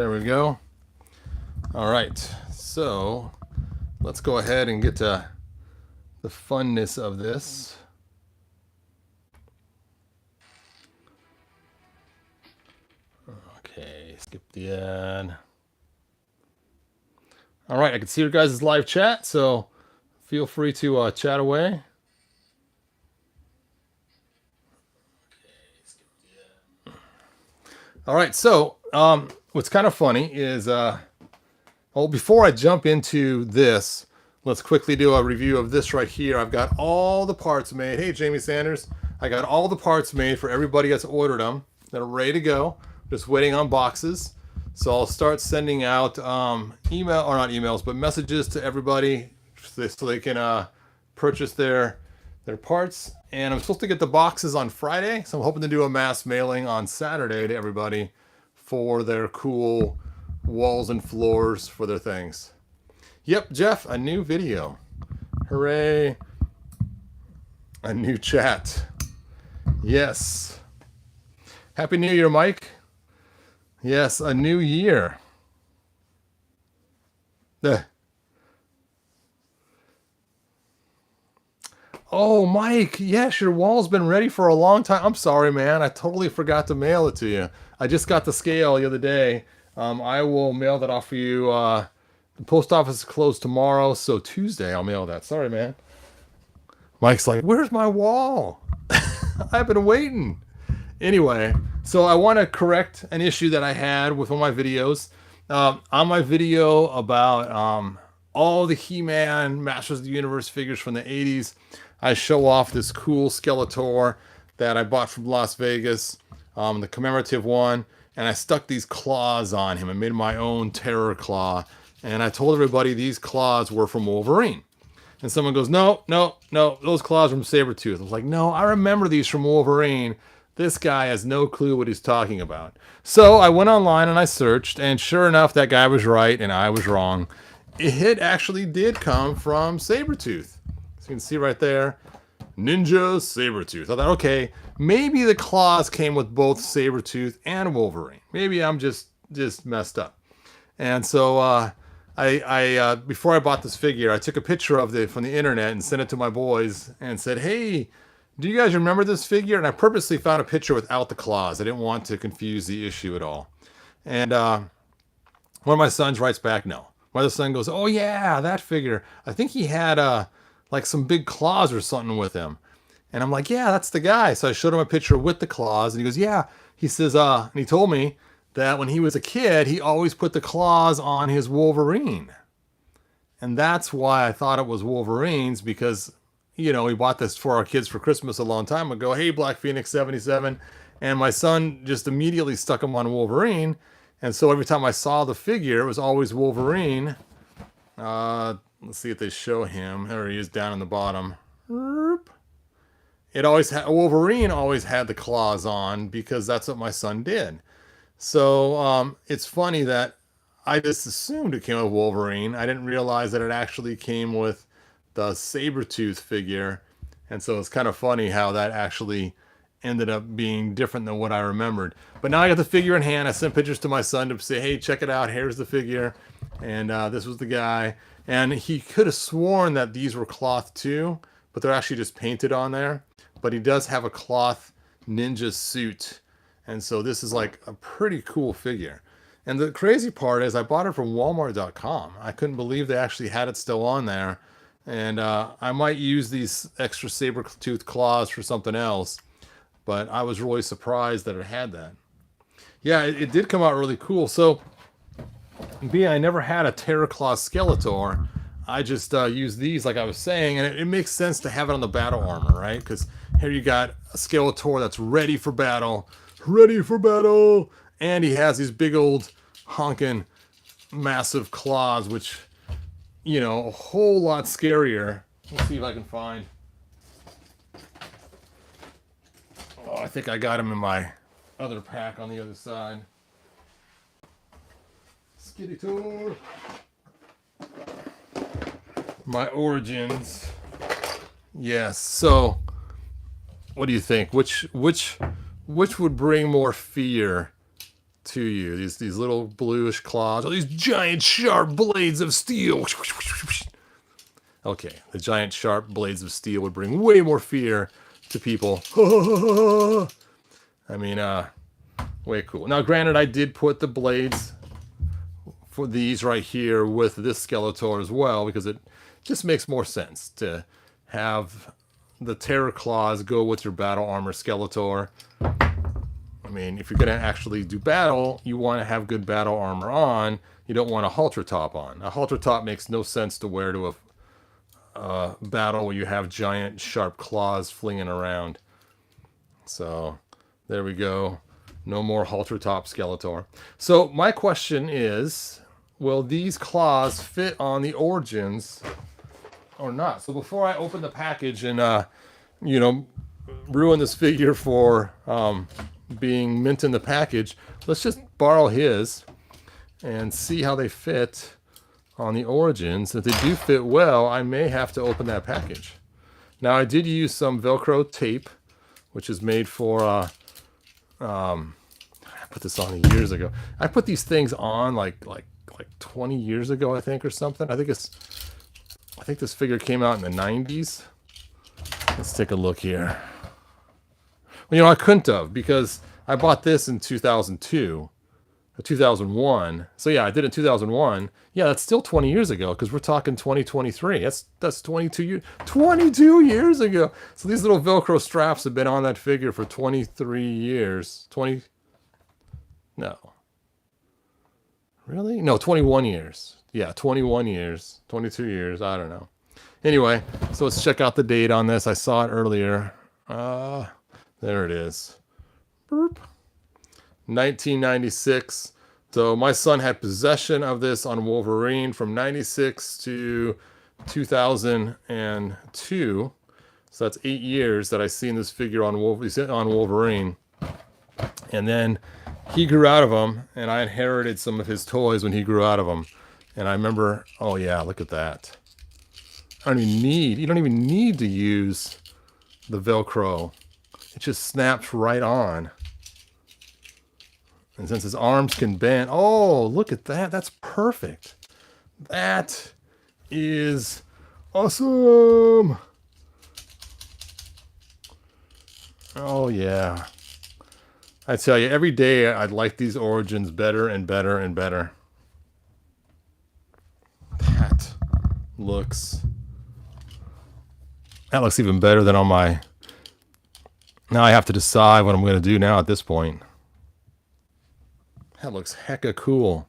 There we go. All right, so let's go ahead and get to the funness of this. Okay, skip the ad. All right, I can see your guys' live chat, so feel free to chat away. All right, so what's kind of funny is, before I jump into this, let's quickly do a review of this right here. I've got all the parts made. Hey, Jamie Sanders. I got all the parts made for everybody that's ordered them. They're ready to go. Just waiting on boxes. So I'll start sending out email, or not emails, but messages to everybody so they can purchase their parts. And I'm supposed to get the boxes on Friday, so I'm hoping to do a mass mailing on Saturday to everybody for their cool walls and floors for their things. Yep, Jeff, a new video. Hooray. A new chat. Yes. Happy New Year, Mike. Yes, a new year. Oh, Mike, yes, your wall's been ready for a long time. I'm sorry, man. I totally forgot to mail it to you. I just got the scale the other day. I will mail that off for you. The post office is closed tomorrow, so Tuesday I'll mail that. Sorry, man. Mike's like, where's my wall? I've been waiting. Anyway, so I want to correct an issue that I had with one of my videos. On my video about all the He-Man Masters of the Universe figures from the 80s, I show off this cool Skeletor that I bought from Las Vegas, the commemorative one, and I stuck these claws on him. I made my own terror claw, and I told everybody these claws were from Wolverine. And someone goes, no, no, no, those claws are from Sabretooth. I was like, no, I remember these from Wolverine. This guy has no clue what he's talking about. So I went online and I searched, and sure enough, that guy was right and I was wrong. It actually did come from Sabretooth. So you can see right there, Ninja Sabretooth. I thought, okay, maybe the claws came with both Sabretooth and Wolverine. Maybe I'm just messed up. And so I before I bought this figure, I took a picture of it from the internet and sent it to my boys and said, hey, do you guys remember this figure? And I purposely found a picture without the claws. I didn't want to confuse the issue at all. And one of my sons writes back, no. My other son goes, oh yeah, that figure. I think he had like some big claws or something with him. And I'm like, yeah, that's the guy. So I showed him a picture with the claws, and he goes, yeah. He says, and he told me that when he was a kid, he always put the claws on his Wolverine. And that's why I thought it was Wolverine's, because, you know, we bought this for our kids for Christmas a long time ago. Hey, Black Phoenix 77. And my son just immediately stuck him on Wolverine. And so every time I saw the figure, it was always Wolverine. Let's see if they show him. There he is down in the bottom. It always had, Wolverine always had the claws on because that's what my son did. So it's funny that I just assumed it came with Wolverine. I didn't realize that it actually came with the Sabretooth figure. And so it's kind of funny how that actually ended up being different than what I remembered. But now I got the figure in hand. I sent pictures to my son to say, hey, check it out. Here's the figure. And this was the guy. And he could have sworn that these were cloth too, but they're actually just painted on there. But he does have a cloth ninja suit. And so this is like a pretty cool figure. And the crazy part is I bought it from Walmart.com. I couldn't believe they actually had it still on there. And I might use these extra saber-tooth claws for something else. But I was really surprised that it had that. Yeah, it did come out really cool. So, I never had a Terror Claw Skeletor. I just used these, like I was saying, and it makes sense to have it on the battle armor, right? Because here you got a Skeletor that's ready for battle. Ready for battle! And he has these big old honking massive claws, which, you know, a whole lot scarier. Let's see if I can find... Oh, I think I got him in my other pack on the other side. Skeletor. My origins. Yes. So, what do you think? Which would bring more fear to you. These little bluish claws, all these giant sharp blades of steel. Okay, the giant sharp blades of steel would bring way more fear to people. I mean, way cool. Now, granted, I did put the blades for these right here with this Skeletor as well, because it just makes more sense to have the Terror Claws go with your battle armor Skeletor. I mean, if you're going to actually do battle, you want to have good battle armor on. You don't want a halter top on. A halter top makes no sense to wear to a battle where you have giant sharp claws flinging around. So there we go. No more halter top Skeletor. So my question is, will these claws fit on the Origins or not? So before I open the package and ruin this figure for being mint in the package, let's just borrow his and see how they fit on the Origins. If they do fit well, I may have to open that package. Now, I did use some Velcro tape, which is made for I put this on years ago. I put these things on like 20 years ago, I think, or something. I think this figure came out in the 90s. Let's take a look here. Well, I couldn't have, because I bought this in 2002 or 2001. So yeah, I did it in 2001. Yeah, that's still 20 years ago, because we're talking 2023. That's 22 years ago. So these little Velcro straps have been on that figure for 23 years. 20 No. Really? No, 21 years. Yeah, 21 years. 22 years. I don't know. Anyway, so let's check out the date on this. I saw it earlier. There it is. Boop. 1996. So my son had possession of this on Wolverine from 96 to 2002. So that's 8 years that I seen this figure on Wolverine. And then he grew out of them, and I inherited some of his toys when he grew out of them. And I remember, oh yeah, look at that. You don't even need to use the Velcro. It just snaps right on. And since his arms can bend, oh, look at that. That's perfect. That is awesome. Oh yeah. I tell you, every day I'd like these Origins better and better and better. That looks even better than on my... Now I have to decide what I'm going to do now at this point. That looks hecka cool.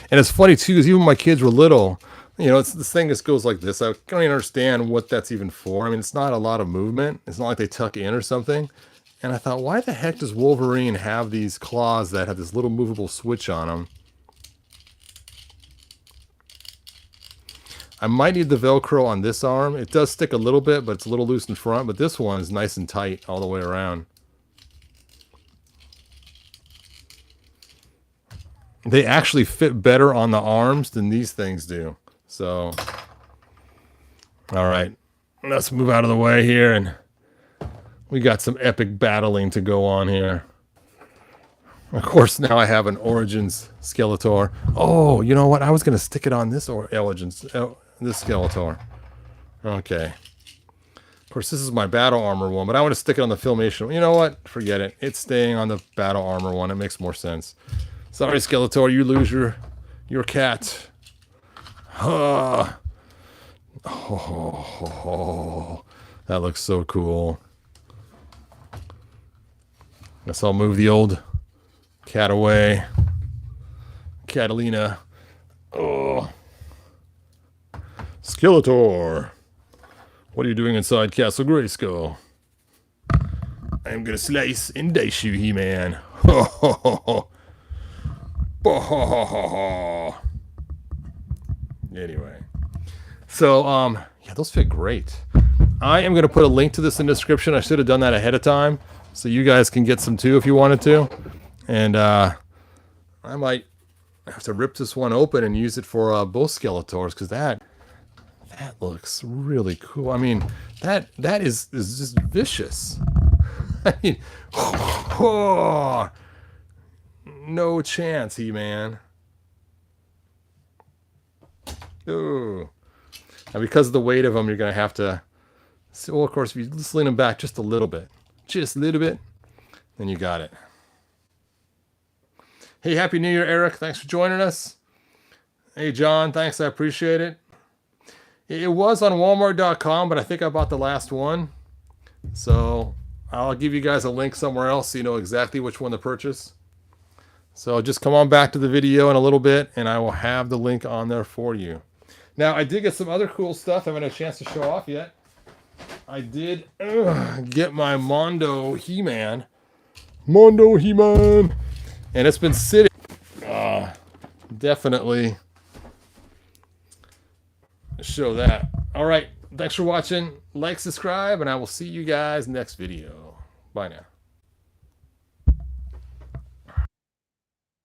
And it's funny too, because even when my kids were little, it's this thing just goes like this. I don't even understand what that's even for. I mean, it's not a lot of movement. It's not like they tuck in or something. And I thought, why the heck does Wolverine have these claws that have this little movable switch on them? I might need the Velcro on this arm. It does stick a little bit, but it's a little loose in front. But this one is nice and tight all the way around. They actually fit better on the arms than these things do. So, all right. Let's move out of the way here, and we got some epic battling to go on here. Of course, now I have an Origins Skeletor. Oh, you know what? I was going to stick it on this this Skeletor. Okay. Of course, this is my battle armor one, but I want to stick it on the Filmation. You know what? Forget it. It's staying on the battle armor one. It makes more sense. Sorry, Skeletor. You lose your cat. Oh, that looks so cool. Guess I'll move the old cat away. Catalina. Oh. Skeletor. What are you doing inside Castle Grayskull? I am gonna slice and dice you, He-Man. Ho ho ho ho. Ho ho ho ho. Anyway. So, yeah, those fit great. I am gonna put a link to this in the description. I should have done that ahead of time, so you guys can get some too if you wanted to. And I might have to rip this one open and use it for both Skeletors, because that looks really cool. I mean, that is just vicious. I mean, oh, No chance, He-Man. Ooh. Now, because of the weight of them, you're going to have to... Well, of course, if you just lean them back just a little bit, then you got it. Hey, Happy New Year, Eric. Thanks for joining us. Hey, John. Thanks. I appreciate it. It was on Walmart.com, but I think I bought the last one. So I'll give you guys a link somewhere else so you know exactly which one to purchase. So just come on back to the video in a little bit, and I will have the link on there for you. Now, I did get some other cool stuff I haven't had a chance to show off yet. I did get my Mondo He-Man. Mondo He-Man. And it's been sitting. Definitely show that. All right. Thanks for watching. Like, subscribe, and I will see you guys next video. Bye now.